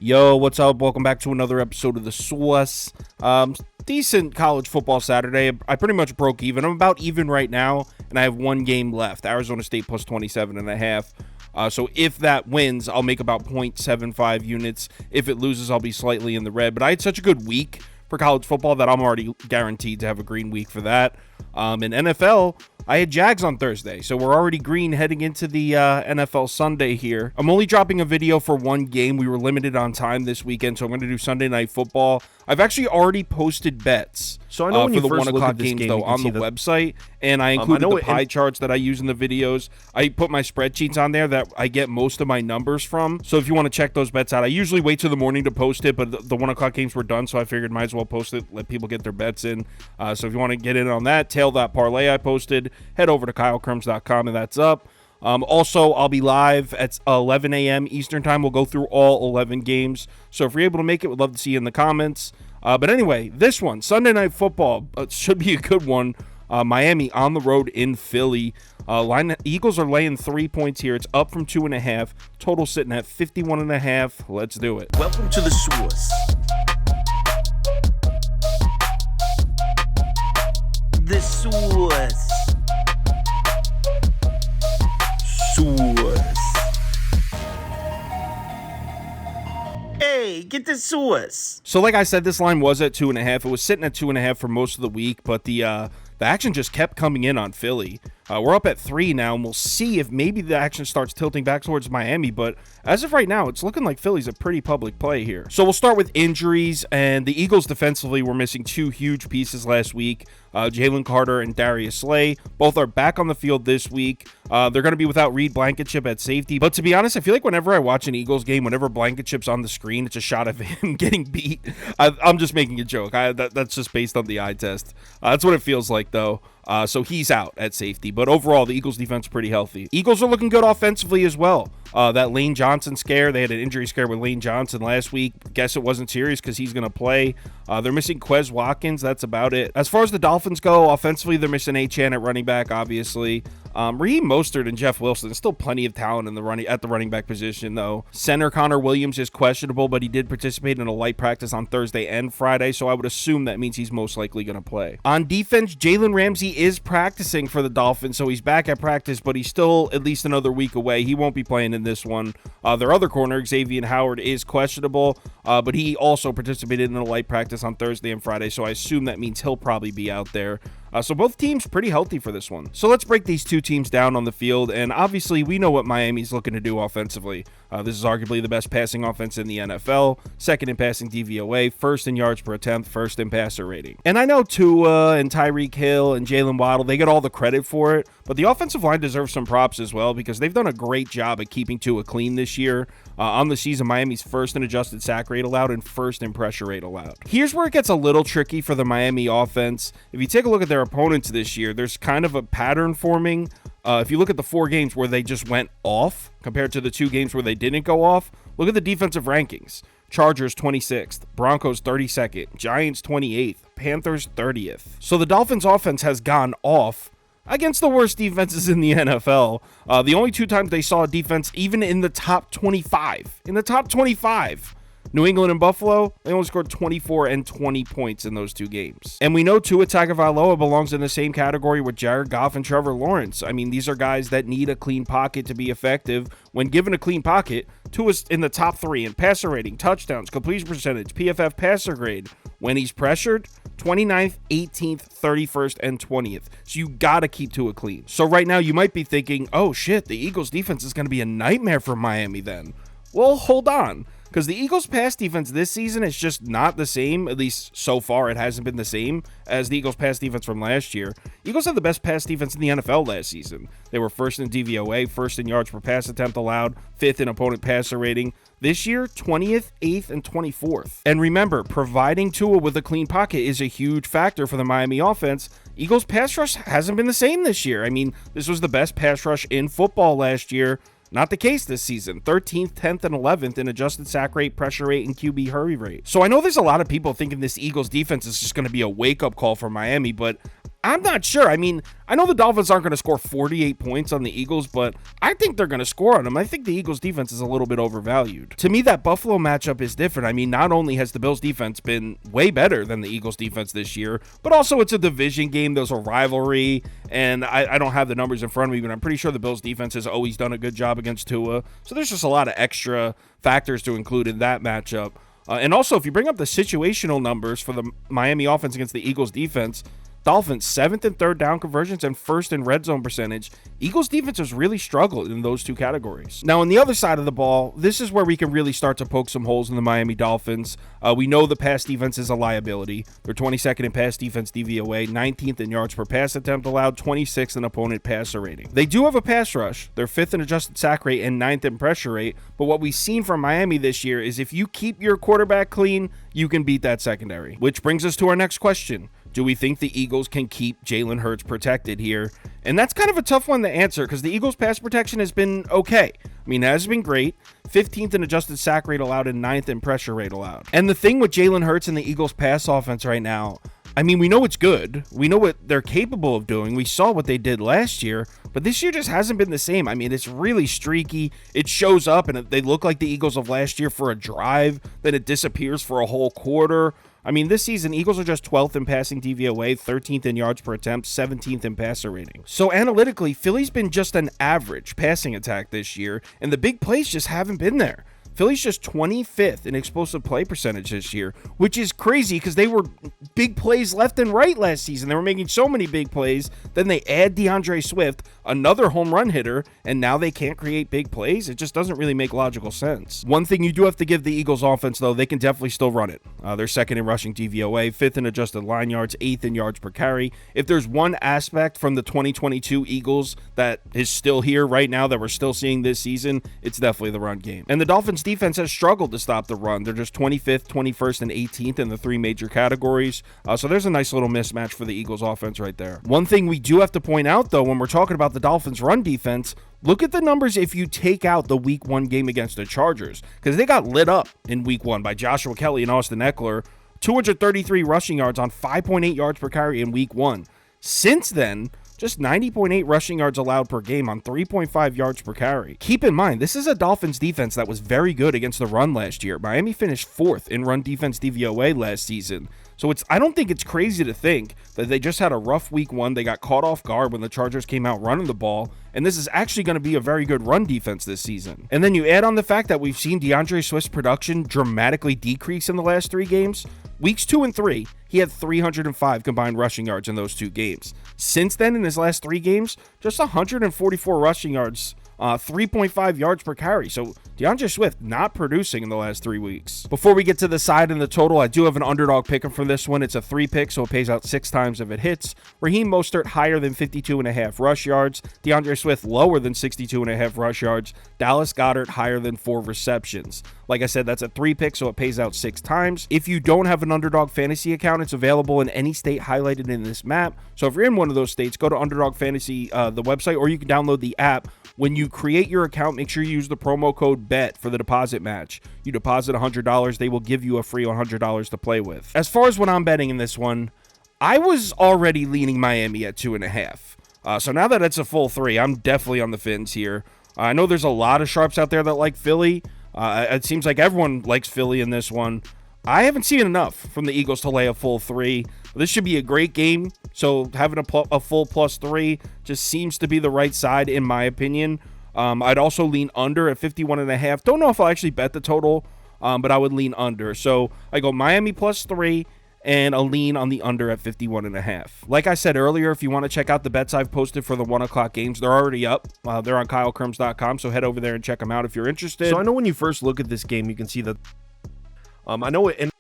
Yo, what's up? Welcome back to another episode of the Sauce. Decent college football Saturday. I pretty much broke even. I'm about even right now, and I have one game left. Arizona State plus 27.5. So if that wins, I'll make about 0.75 units. If it loses, I'll be slightly in the red. But I had such a good week for college football that I'm already guaranteed to have a green week for that. In NFL, I had Jags on Thursday, so we're already green heading into the NFL Sunday here. I'm only dropping a video for one game. We were limited on time this weekend, so I'm going to do Sunday Night Football. I've actually already posted bets so I know when for you the first 1 look o'clock at this games, game, though, on the website, and I included the pie charts that I use in the videos. I put my spreadsheets on there that I get most of my numbers from, so if you want to check those bets out, I usually wait till the morning to post it, but the 1 o'clock games were done, so I figured might as well post it, let people get their bets in. So if you want to get in on that, tail that parlay I posted, head over to KyleKirms.com, and that's up. Also, I'll be live at 11 a.m. Eastern Time. We'll go through all 11 games. So if you're able to make it, we'd love to see you in the comments. But anyway, this one, Sunday Night Football, should be a good one. Miami on the road in Philly. Eagles are laying 3 points here. It's up from 2.5. Total sitting at 51.5. Let's do it. Welcome to the Sauce. The Sauce. Hey, get the sauce. So like I said, this line was at 2.5. It was sitting at 2.5 for most of the week, but the action just kept coming in on Philly. We're up at 3 now, and we'll see if maybe the action starts tilting back towards Miami, but as of right now, it's looking like Philly's a pretty public play here. So we'll start with injuries, and the Eagles defensively were missing two huge pieces last week. Jalen Carter and Darius Slay. Both are back on the field this week. They're going to be without Reed Blankenship at safety, but to be honest, I feel like whenever I watch an Eagles game, whenever Blankenship's on the screen, it's a shot of him getting beat. I'm just making a joke. That's just based on the eye test. That's what it feels like, though. So he's out at safety. But overall, the Eagles defense is pretty healthy. Eagles are looking good offensively as well. That Lane Johnson scare, they had an injury scare with Lane Johnson last week. Guess it wasn't serious because he's going to play. They're missing Quez Watkins. That's about it. As far as the Dolphins go, offensively, they're missing Achane at running back, obviously. Raheem Mostert and Jeff Wilson, still plenty of talent in at the running back position, though. Center Connor Williams is questionable, but he did participate in a light practice on Thursday and Friday, so I would assume that means he's most likely going to play. On defense, Jalen Ramsey is practicing for the Dolphins, so he's back at practice, but he's still at least another week away. He won't be playing in this one. Their other corner, Xavier Howard, is questionable, but he also participated in a light practice on Thursday and Friday, so I assume that means he'll probably be out there. So both teams pretty healthy for this one. So let's break these two teams down on the field, and obviously we know what Miami's looking to do offensively. This is arguably the best passing offense in the NFL, second in passing DVOA, first in yards per attempt, first in passer rating. And I know Tua and Tyreek Hill and Jalen Waddle, they get all the credit for it, but the offensive line deserves some props as well because they've done a great job at keeping Tua clean this year. On the season, Miami's first in adjusted sack rate allowed and first in pressure rate allowed. Here's where it gets a little tricky for the Miami offense. If you take a look at their opponents this year, there's kind of a pattern forming. If you look at the 4 games where they just went off compared to the 2 games where they didn't go off, look at the defensive rankings. Chargers 26th, Broncos 32nd, Giants 28th, Panthers 30th. So the Dolphins offense has gone off against the worst defenses in the NFL. The only 2 times they saw a defense even in the top 25. New England and Buffalo, they only scored 24 and 20 points in those 2 games. And we know Tua Tagovailoa belongs in the same category with Jared Goff and Trevor Lawrence. I mean, these are guys that need a clean pocket to be effective. When given a clean pocket, Tua's in the top 3 in passer rating, touchdowns, completion percentage, PFF passer grade. When he's pressured, 29th, 18th, 31st, and 20th. So you got to keep Tua clean. So right now you might be thinking, oh shit, the Eagles defense is going to be a nightmare for Miami then. Well, hold on. Because the Eagles' pass defense this season is just not the same, at least so far it hasn't been the same as the Eagles' pass defense from last year. Eagles had the best pass defense in the NFL last season. They were first in DVOA, first in yards per pass attempt allowed, 5th in opponent passer rating. This year, 20th, 8th, and 24th. And remember, providing Tua with a clean pocket is a huge factor for the Miami offense. Eagles' pass rush hasn't been the same this year. I mean, this was the best pass rush in football last year. Not the case this season. 13th, 10th, and 11th in adjusted sack rate, pressure rate, and QB hurry rate. So I know there's a lot of people thinking this Eagles defense is just going to be a wake-up call for Miami, but I'm not sure. I mean, I know the Dolphins aren't going to score 48 points on the Eagles, but I think they're going to score on them. I think the Eagles defense is a little bit overvalued. To me, that Buffalo matchup is different. I mean, not only has the Bills defense been way better than the Eagles defense this year, but also it's a division game. There's a rivalry, and I don't have the numbers in front of me, but I'm pretty sure the Bills defense has always done a good job against Tua. So there's just a lot of extra factors to include in that matchup. And also, if you bring up the situational numbers for the Miami offense against the Eagles defense, Dolphins 7th and 3rd down conversions and 1st in red zone percentage. Eagles defense has really struggled in those two categories. Now, on the other side of the ball, this is where we can really start to poke some holes in the Miami Dolphins. We know the pass defense is a liability. They're 22nd in pass defense DVOA, 19th in yards per pass attempt allowed, 26th in opponent passer rating. They do have a pass rush. They're 5th in adjusted sack rate and 9th in pressure rate. But what we've seen from Miami this year is if you keep your quarterback clean, you can beat that secondary. Which brings us to our next question. Do we think the Eagles can keep Jalen Hurts protected here? And that's kind of a tough one to answer because the Eagles' pass protection has been okay. I mean, it has been great. 15th in adjusted sack rate allowed and 9th in pressure rate allowed. And the thing with Jalen Hurts and the Eagles' pass offense right now, I mean, we know it's good. We know what they're capable of doing. We saw what they did last year, but this year just hasn't been the same. I mean, it's really streaky. It shows up and they look like the Eagles of last year for a drive, then it disappears for a whole quarter. I mean, this season, Eagles are just 12th in passing DVOA, 13th in yards per attempt, 17th in passer rating. So analytically, Philly's been just an average passing attack this year, and the big plays just haven't been there. Philly's just 25th in explosive play percentage this year, which is crazy because they were big plays left and right last season. They were making so many big plays. Then they add DeAndre Swift, another home run hitter, and now they can't create big plays. It just doesn't really make logical sense. One thing you do have to give the Eagles offense, though, they can definitely still run it. They're 2nd in rushing DVOA, 5th in adjusted line yards, 8th in yards per carry. If there's one aspect from the 2022 Eagles that is still here right now that we're still seeing this season, it's definitely the run game. And the Dolphins defense has struggled to stop the run. They're just 25th, 21st, and 18th in the three major categories. So there's a nice little mismatch for the Eagles offense right there. One thing we do have to point out, though, when we're talking about the Dolphins run defense, look at the numbers if you take out the week 1 game against the Chargers, because they got lit up in week 1 by Joshua Kelly and Austin Eckler. 233 rushing yards on 5.8 yards per carry in week 1. Since then, just 90.8 rushing yards allowed per game on 3.5 yards per carry. Keep in mind, this is a Dolphins defense that was very good against the run last year. Miami finished 4th in run defense DVOA last season. So I don't think it's crazy to think that they just had a rough week 1. They got caught off guard when the Chargers came out running the ball. And this is actually going to be a very good run defense this season. And then you add on the fact that we've seen DeAndre Swift's production dramatically decrease in the last 3 games. Weeks 2 and 3, he had 305 combined rushing yards in those 2 games. Since then, in his last 3 games, just 144 rushing yards, 3.5 yards per carry. So DeAndre Swift not producing in the last 3 weeks. Before we get to the side and the total, I do have an underdog pick for this one. It's a 3 pick, so it pays out 6 times if it hits. Raheem Mostert higher than 52.5 rush yards. DeAndre Swift lower than 62.5 rush yards. Dallas Goedert higher than 4 receptions. Like I said, that's a 3 pick, so it pays out 6 times. If you don't have an Underdog Fantasy account, it's available in any state highlighted in this map. So if you're in one of those states, go to Underdog Fantasy, the website, or you can download the app. When you create your account, make sure you use the promo code BET for the deposit match. You deposit $100, they will give you a free $100 to play with. As far as what I'm betting in this one, I was already leaning Miami at 2.5. So now that it's a full 3, I'm definitely on the Fins here. I know there's a lot of sharps out there that like Philly. It seems like everyone likes Philly in this one. I haven't seen enough from the Eagles to lay a full 3. This should be a great game, so having a full +3 just seems to be the right side in my opinion. I'd also lean under at 51.5. Don't know if I'll actually bet the total, but I would lean under. So I go Miami +3 and a lean on the under at 51.5. Like I said earlier, if you want to check out the bets I've posted for the 1 o'clock games, they're already up. They're on KyleKirms.com, so head over there and check them out if you're interested. So I know when you first look at this game, you can see that I know it.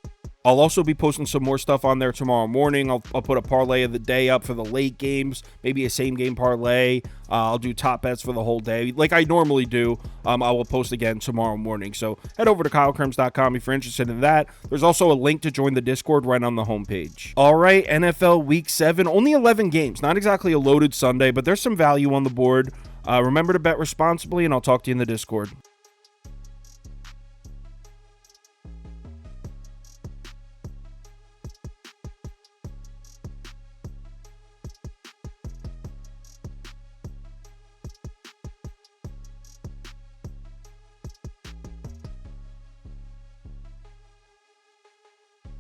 I'll also be posting some more stuff on there tomorrow morning. I'll put a parlay of the day up for the late games, maybe a same game parlay. I'll do top bets for the whole day like I normally do. I will post again tomorrow morning. So head over to KyleKirms.com if you're interested in that. There's also a link to join the Discord right on the homepage. All right, NFL Week 7, only 11 games. Not exactly a loaded Sunday, but there's some value on the board. Remember to bet responsibly, and I'll talk to you in the Discord.